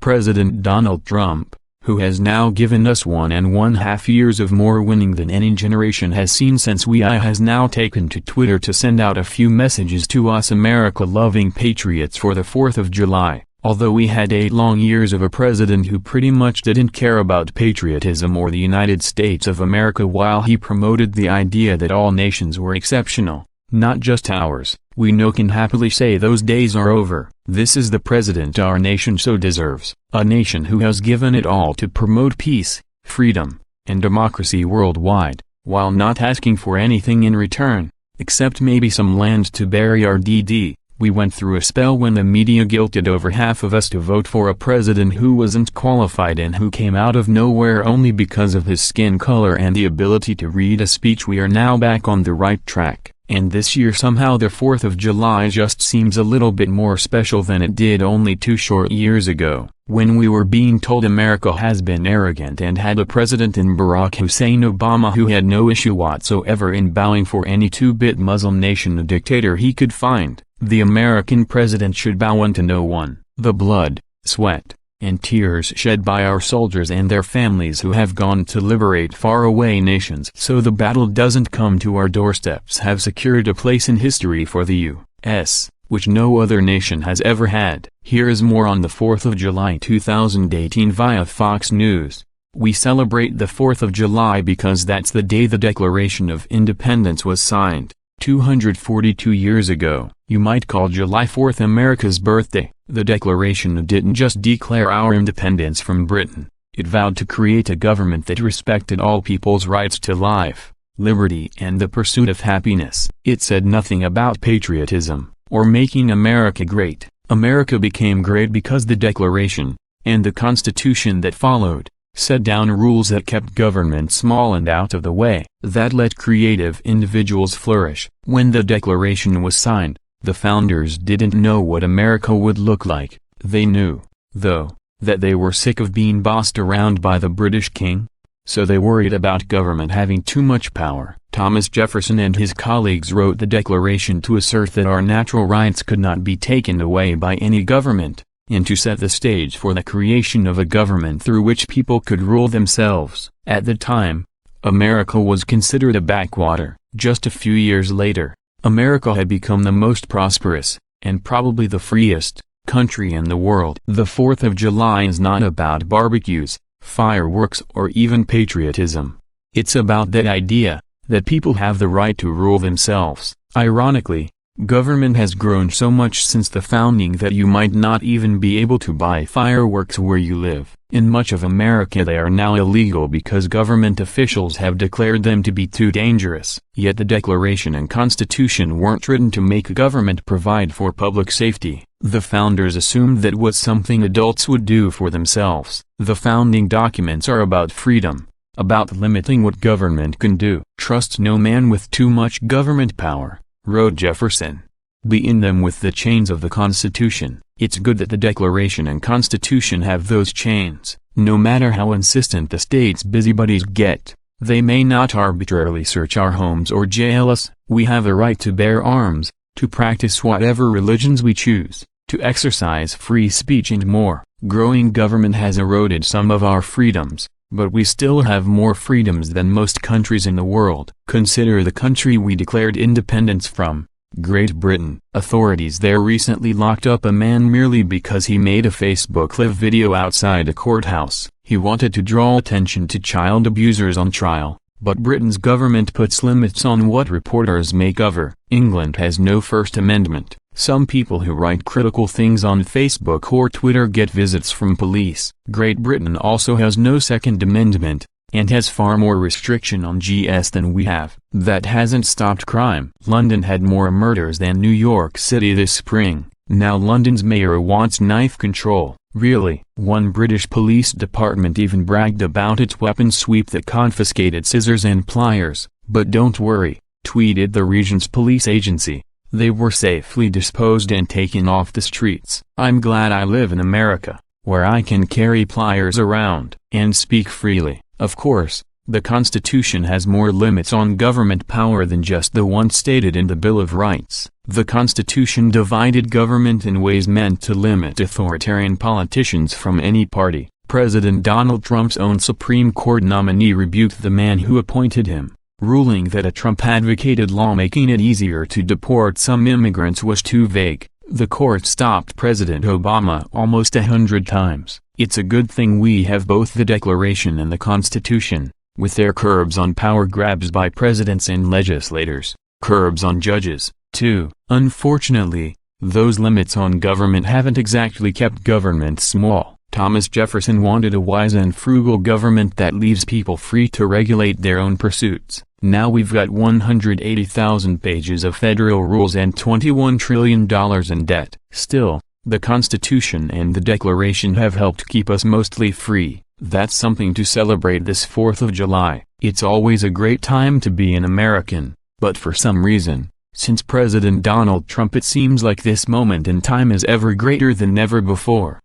President Donald Trump, who has now given us 1.5 years of more winning than any generation has seen since has now taken to Twitter to send out a few messages to us America-loving patriots for the 4th of July. Although we had 8 long years of a president who pretty much didn't care about patriotism or the United States of America while he promoted the idea that all nations were exceptional, not just ours, we now can happily say those days are over. This is the president our nation so deserves, a nation who has given it all to promote peace, freedom, and democracy worldwide, while not asking for anything in return, except maybe some land to bury our DD. We went through a spell when the media guilted over half of us to vote for a president who wasn't qualified and who came out of nowhere only because of his skin color and the ability to read a speech. We are now back on the right track, and this year somehow the 4th of July just seems a little bit more special than it did only 2 short years ago, when we were being told America has been arrogant and had a president in Barack Hussein Obama who had no issue whatsoever in bowing for any 2-bit Muslim nation, a dictator he could find. The American president should bow unto no one. The blood, sweat, and tears shed by our soldiers and their families who have gone to liberate faraway nations so the battle doesn't come to our doorsteps have secured a place in history for the U.S., which no other nation has ever had. Here is more on the 4th of July 2018 via Fox News. We celebrate the 4th of July because that's the day the Declaration of Independence was signed. 242 years ago, you might call July 4th America's birthday. The Declaration didn't just declare our independence from Britain, it vowed to create a government that respected all people's rights to life, liberty and the pursuit of happiness. It said nothing about patriotism, or making America great. America became great because the Declaration, and the Constitution that followed, set down rules that kept government small and out of the way, that let creative individuals flourish. When the Declaration was signed, the founders didn't know what America would look like. They knew, though, that they were sick of being bossed around by the British king. So they worried about government having too much power. Thomas Jefferson and his colleagues wrote the Declaration to assert that our natural rights could not be taken away by any government, and to set the stage for the creation of a government through which people could rule themselves. At the time, America was considered a backwater. Just a few years later, America had become the most prosperous, and probably the freest, country in the world. The 4th of July is not about barbecues, fireworks or even patriotism. It's about that idea, that people have the right to rule themselves. Ironically, government has grown so much since the founding that you might not even be able to buy fireworks where you live. In much of America they are now illegal because government officials have declared them to be too dangerous. Yet the Declaration and Constitution weren't written to make government provide for public safety. The founders assumed that was something adults would do for themselves. The founding documents are about freedom, about limiting what government can do. Trust no man with too much government power, wrote Jefferson. Be in them with the chains of the Constitution. It's good that the Declaration and Constitution have those chains. No matter how insistent the state's busybodies get, they may not arbitrarily search our homes or jail us. We have a right to bear arms, to practice whatever religions we choose, to exercise free speech and more. Growing government has eroded some of our freedoms, but we still have more freedoms than most countries in the world. Consider the country we declared independence from, Great Britain. Authorities there recently locked up a man merely because he made a Facebook Live video outside a courthouse. He wanted to draw attention to child abusers on trial, but Britain's government puts limits on what reporters may cover. England has no First Amendment. Some people who write critical things on Facebook or Twitter get visits from police. Great Britain also has no Second Amendment, and has far more restriction on GS than we have. That hasn't stopped crime. London had more murders than New York City this spring. Now London's mayor wants knife control. Really? One British police department even bragged about its weapons sweep that confiscated scissors and pliers. But don't worry, tweeted the region's police agency. They were safely disposed and taken off the streets. I'm glad I live in America, where I can carry pliers around and speak freely. Of course, The Constitution has more limits on government power than just the one stated in the Bill of Rights. The Constitution divided government in ways meant to limit authoritarian politicians from any party. President Donald Trump's own Supreme Court nominee rebuked the man who appointed him, ruling that a Trump-advocated law making it easier to deport some immigrants was too vague. The court stopped President Obama almost 100 times. It's a good thing we have both the Declaration and the Constitution, with their curbs on power grabs by presidents and legislators, curbs on judges, too. Unfortunately, those limits on government haven't exactly kept government small. Thomas Jefferson wanted a wise and frugal government that leaves people free to regulate their own pursuits. Now we've got 180,000 pages of federal rules and $21 trillion in debt. Still, the Constitution and the Declaration have helped keep us mostly free. That's something to celebrate this 4th of July. It's always a great time to be an American, but for some reason, since President Donald Trump, it seems like this moment in time is ever greater than ever before.